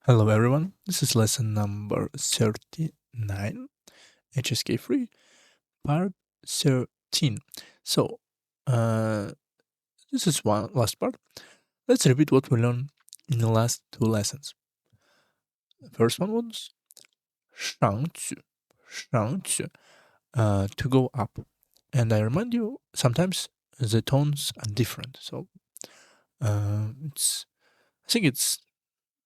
Hello everyone, this is lesson number 39, HSK free, part 13. So, this is one last part. Let's repeat what we learned in the last two lessons. The first one was 上去, to go up. And I remind you, sometimes the tones are different. So, I think it's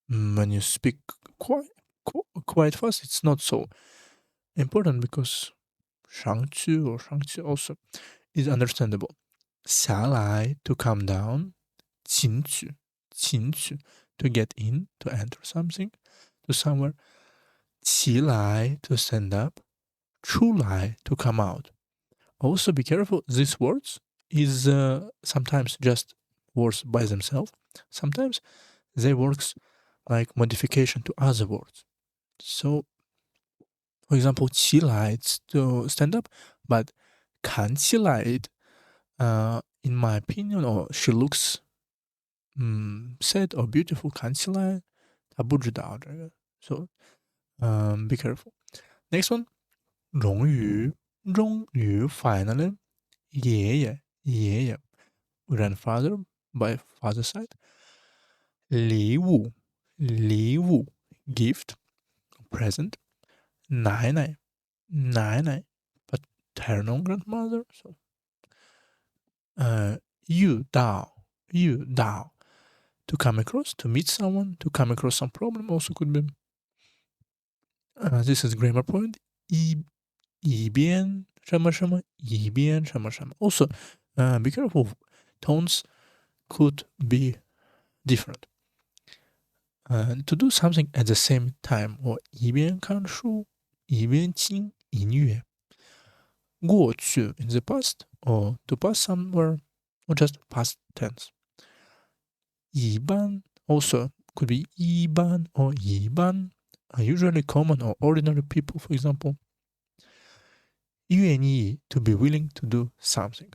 when you speak quite fast, it's not so important because 上去 or 上去 also is understandable. 下来 to come down, 进去 to get in, to enter something, to somewhere. 起来 to stand up, 出来 to come out. Also be careful, these words is sometimes just words by themselves. Sometimes they works like modification to other words. So, for example, 起来 it's to stand up, but 看起来 in my opinion, or she looks sad or beautiful, 看起来她不知道这个 so be careful. Next one, 终于 finally, 爷爷 grandfather by father side. 礼物 gift, present. 奶奶 paternal grandmother. So 遇到 to come across, to meet someone, to come across some problem also could be. This is grammar point. 一边什么什么 Also, be careful. Tones could be different. To do something at the same time, or 一边看书一边听音乐。过去 in the past, or to pass somewhere, or just past tense. 一般 also could be 一般 or 一般, are usually common or ordinary people, for example. 愿意 to be willing to do something.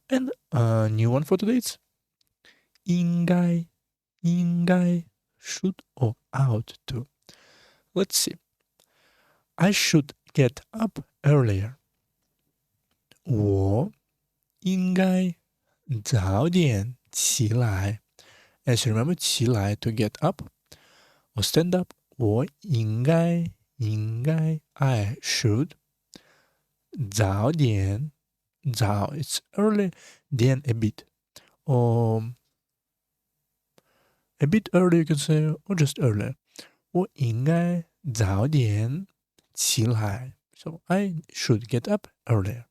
And a new one for today is 应该 should or ought to. Let's see. I should get up earlier. 我应该早点起来. As you remember, 起来 to get up or stand up. 我应该 I should 早点 it's early, then a bit, or a bit early you can say, or just earlier. 我应该早点起来. So I should get up earlier.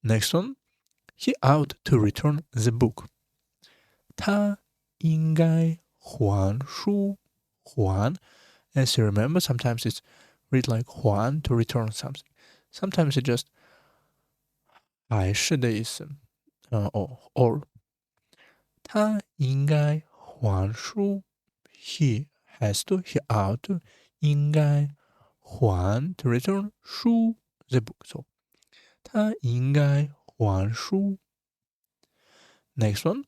Next one, he ought to return the book. 他应该还书还. As you remember, sometimes it's read like 还 to return something. Sometimes it just 还是的意思, or 他应该还书 he has to, he ought to, 应该还 to return 书 the book. So 他应该还书. Next one,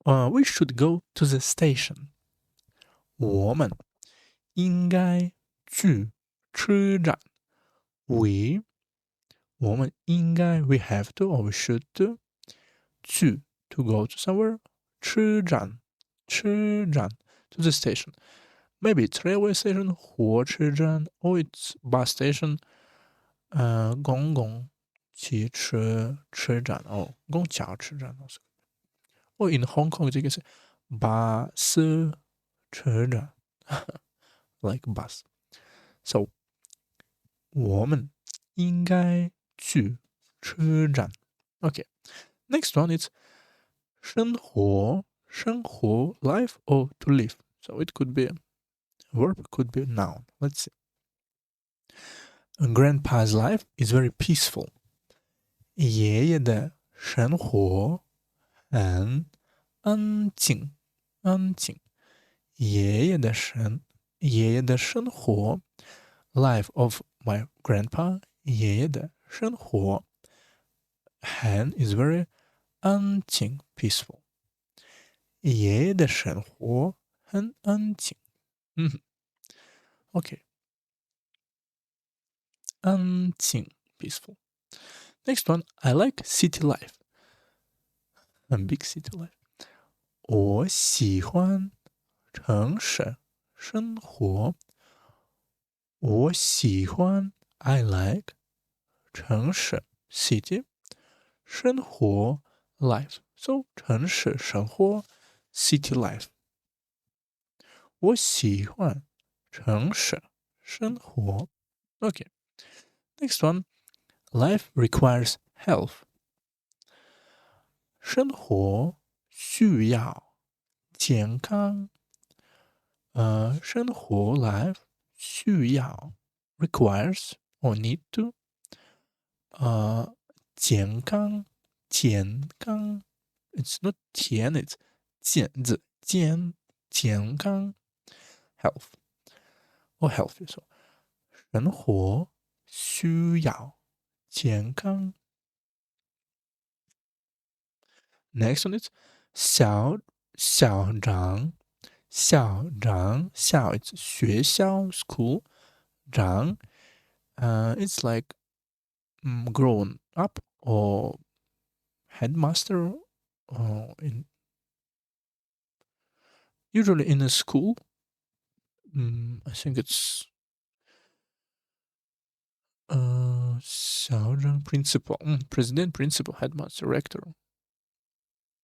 we should go to the station. 我们应该去车站.我们应该 we have to, or we should to 去 to go to somewhere. 车站 to the station. Maybe it's railway station, 火车站, or it's bus station, 公共汽车站 or 公交车站 also. Or in Hong Kong, you can say 巴士车站 like bus. So 我们应该去车站. Okay. Next one is 生活 life, or to live. So it could be a verb, could be a noun. Let's see. Grandpa's life is very peaceful. 爷爷的生活很安静。爷爷的生活 life of my grandpa, 爷爷的生活很 is very 安静 peaceful. 爷爷的生活很安静。OK， 安静 peaceful. Next one, I like city life. Big city life. 我喜欢城市生活。我喜欢 I like 城市 city 生活 life. So 城市生活 city life. 我喜欢城市生活。Okay. Next one. Life requires health. 生活需要健康。生活 life 需要 requires or need to 健康 it's not 甜 it's 健康 health or health 说生活需要健康。Next one is 校长it's 学校 school 长it's like grown up or headmaster usually in a school. I think it's 校长 principal, president, principal, headmaster, rector,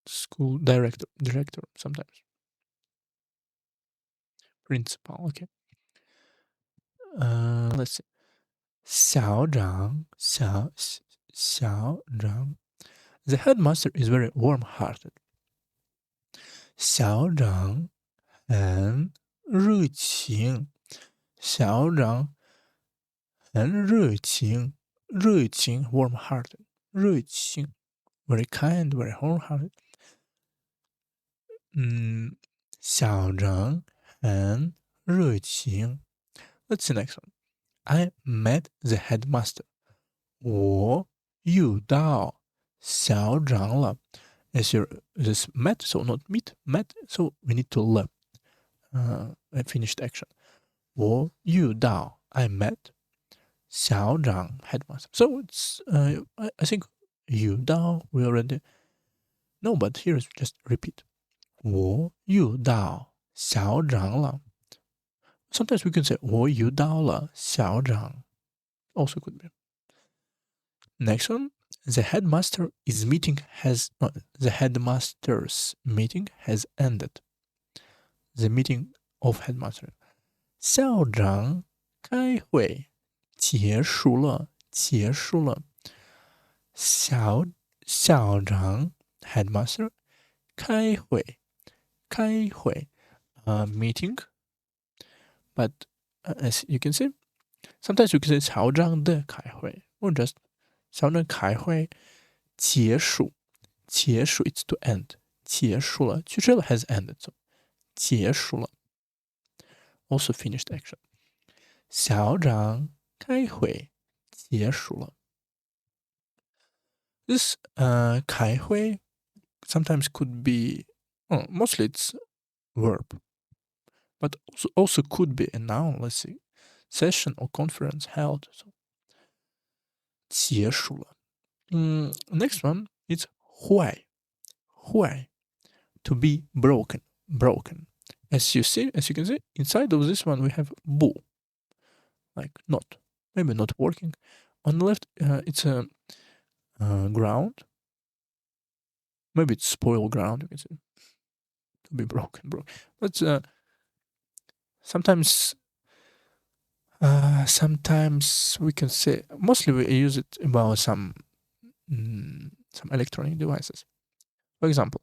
school director sometimes. Principal, okay. Let's see. 校长 The headmaster is very warm-hearted. 校长很热情。校长很热情 warm-hearted 热情 very kind, very warm-hearted. 校长很热情。Let's see next one. I met the headmaster. 我遇到校长了。As you this met, so not meet, met, so we need to learn. A finished action. 我遇到 I met 校长 headmaster. So it's I think 遇到 we already know, but here is just repeat. 我遇到校长了。Sometimes we can say 我遇到了校长 also could be. Next one, the headmaster's meeting has ended. The meeting of headmaster. 校长开会结束了。校长 headmaster 开会 meeting. But as you can see, sometimes you can say 校长的开会 or just 校长开会结束 it's to end 结束了 has ended, so 结束了 also finished action. 校长开会结束了。This 开会 sometimes could be mostly it's verb, but also could be a noun. Let's see, session or conference held. So 结束了。Next one is 坏 to be broken. As you can see, inside of this one we have 不 like not, maybe not working. On the left it's a ground, maybe it's spoiled ground, you can say, to be broken. But sometimes we can say, mostly we use it about some electronic devices. For example,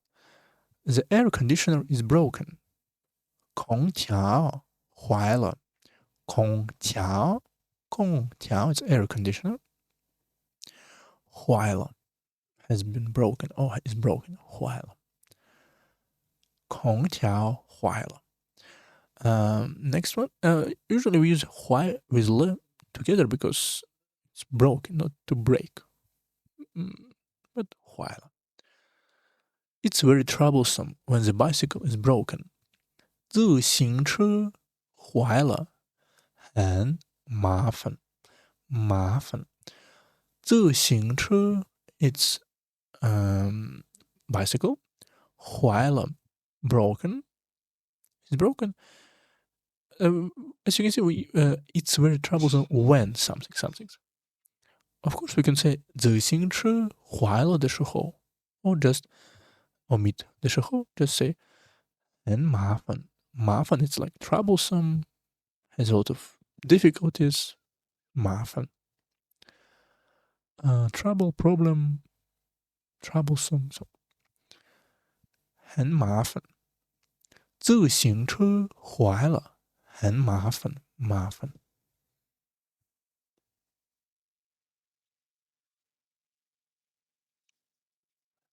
the air conditioner is broken. 空调坏了。空调 is air conditioner. 坏了 has been broken or is broken. 坏了。空调坏了。Next one. Usually we use 坏 with 了 together because it's broken, not to break. But 坏了。It's very troublesome when the bicycle is broken. 自行车坏了，很麻烦，麻烦。自行车 it's bicycle. 坏了 broken. It's broken. As you can see, it's very troublesome when something. Of course, we can say 自行车坏了的时候 or just omit 的时候 just say 很麻烦。麻烦 it's like troublesome, has a lot of difficulties. 麻烦。trouble, problem, troublesome. So 很麻烦。自行车坏了，很麻烦，麻烦。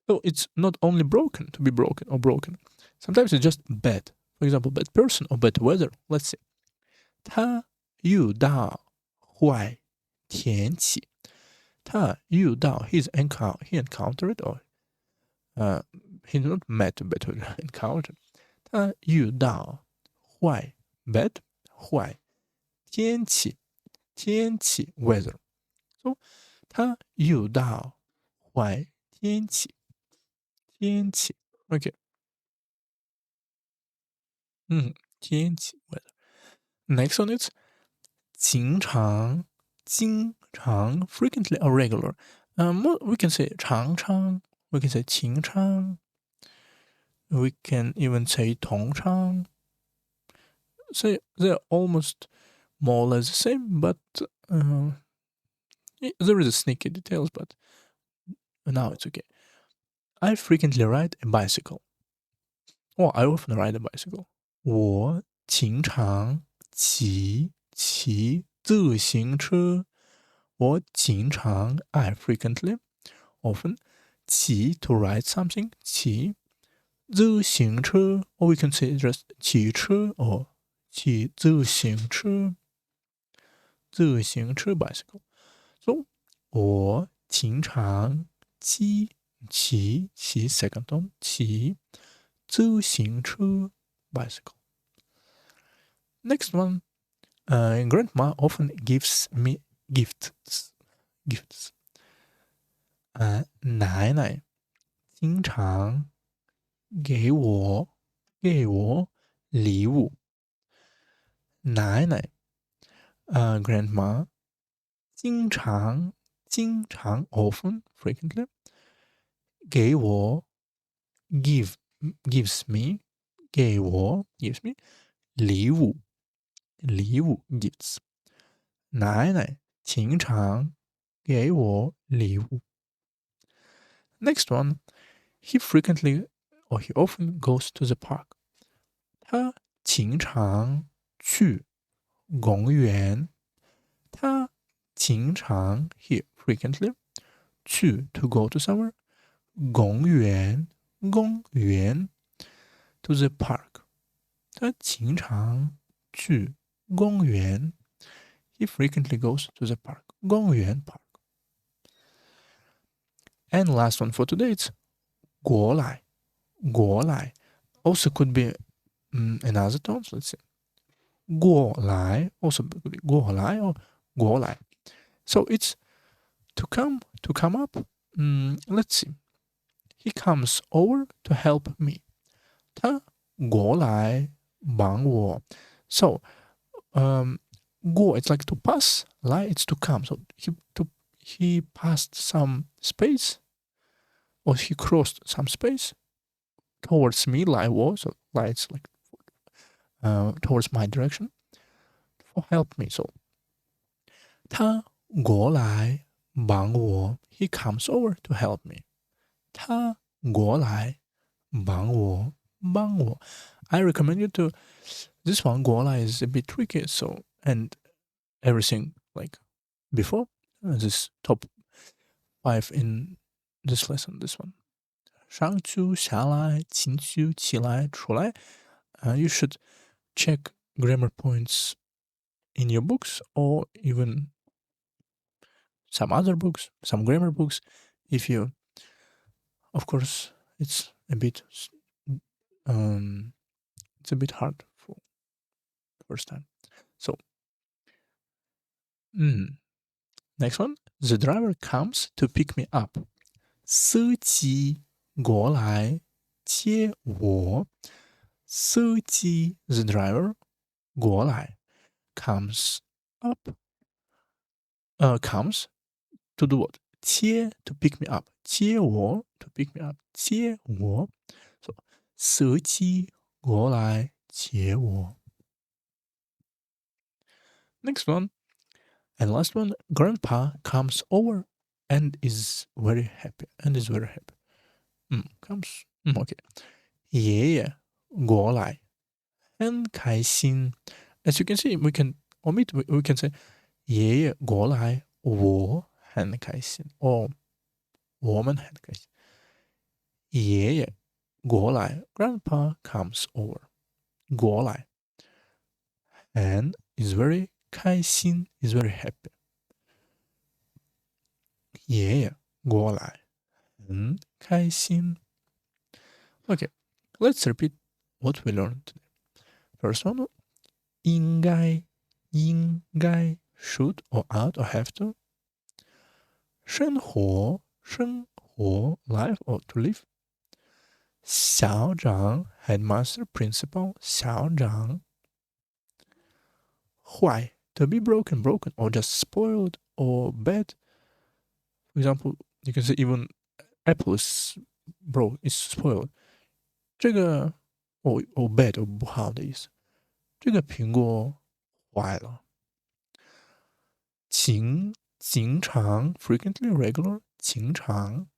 So it's not only broken to be broken or broken. Sometimes it's just bad. For example, bad person or bad weather. Let's say 他遇到坏天气。他遇到 he encountered or he not met but encountered. 他遇到坏 bad 坏天气 weather. So 他遇到坏天气 okay. 天气 weather. Next one is 经常 frequently or regular. We can say 常常 we can say 经常 we can even say 通常. So they're almost more or less the same, but there is a sneaky details, but now it's okay. I frequently ride a bicycle. Or I often ride a bicycle. 我经常骑自行车。我经常 I frequently often 骑 to ride something 骑自行车 or we can say just 骑车 or 骑自行车 bicycle. So 我经常骑 second tone 骑自行车 bicycle. Next one, grandma often gives me gifts. 奶奶经常给我礼物。奶奶grandma 经常 often frequently 给我 gives me 给我 gives me 礼物 gifts. 奶奶经常给我礼物。Next one, he frequently or he often goes to the park. 他经常去公园。他经常 he frequently 去 to go to somewhere 公园 to the park. 他经常去公园。He frequently goes to the park. 公园 park. And last one for today, it's 过来 also could be another tones. Let's see. 过来 also could be 过来 or 过来. So it's to come up. Let's see. He comes over to help me. 他过来帮我. So go it's like to pass. 来 it's to come. So he passed some space or he crossed some space towards me. 来我 so 来 it's like towards my direction for help me. So 他过来帮我 he comes over to help me. 他过来帮我 I recommend you to this one 过来 is a bit tricky, so and everything like before this top 5 in this lesson, this one 上去下来进去起来出来 you should check grammar points in your books or even some other books, some grammar books. If you, of course, it's a bit, it's a bit hard for the first time. So, next one. The driver comes to pick me up. 司机过来接我。司机 the driver 过来 comes up comes to do what? 接 to pick me up. 接我 to pick me up. 接我 so 司机过来接我。Next one. And last one, grandpa comes over and is very happy. Okay. 爷爷过来很开心。As you can see, we can omit. We can say 爷爷过来，我很开心。or 我们很开心。爷爷过来 Grandpa comes over. 过来 and is very 开心 is very happy. 爷爷过来很开心。Okay, let's repeat what we learned today. First one, 应该 should or ought or have to. 生活 life or to live. 校长 headmaster principal 校长。坏 to be broken or just spoiled or bad. For example, you can say even apple is spoiled. 这个 or bad or 不好的意思。这个苹果坏了。经常 frequently regular 经常。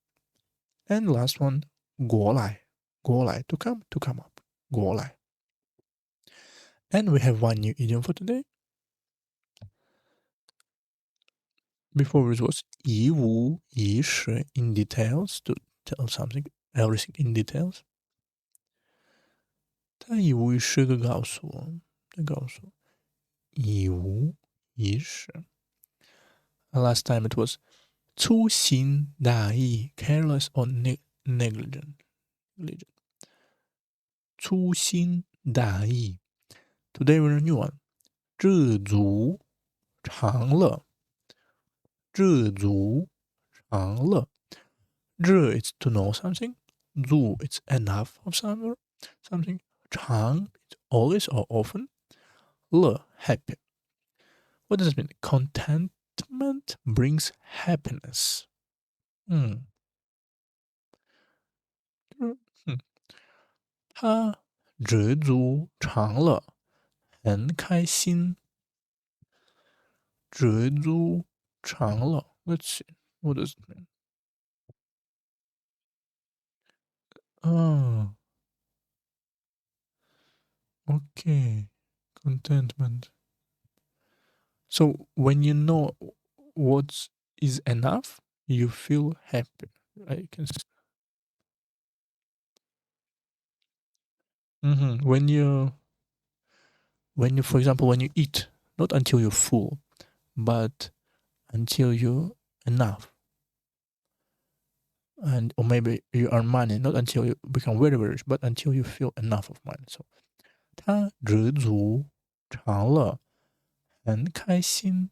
And last one 过来 to come up 过来。And we have one new idiom for today. Before it was 一五一十 in details to tell something, everything in details. 他一五一十个告诉我，一五一十。Last time it was 粗心大意 careless or negligent. 粗心大意。Today we're a new one. 知足常乐。知足常乐。知 is to know something. 足 it's enough of something. 常 it's always or often. 乐 happy. What does it mean? Contentment brings happiness. 他知足常乐，很开心。知足常乐。Let's see. What does it mean? Oh, okay. Contentment. So when you know what is enough, you feel happy. I can see. When you, for example, when you eat, not until you're full, but until you're enough. And or maybe you earn money, not until you become very, very rich, but until you feel enough of money. So 他知足常乐，很开心。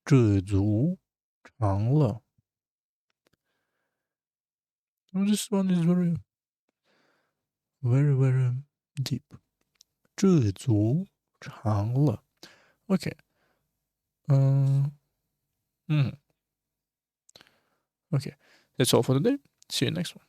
知足常乐。Oh, this one is very, very, very deep. 知足常乐。Okay. Okay. That's all for today. See you next one.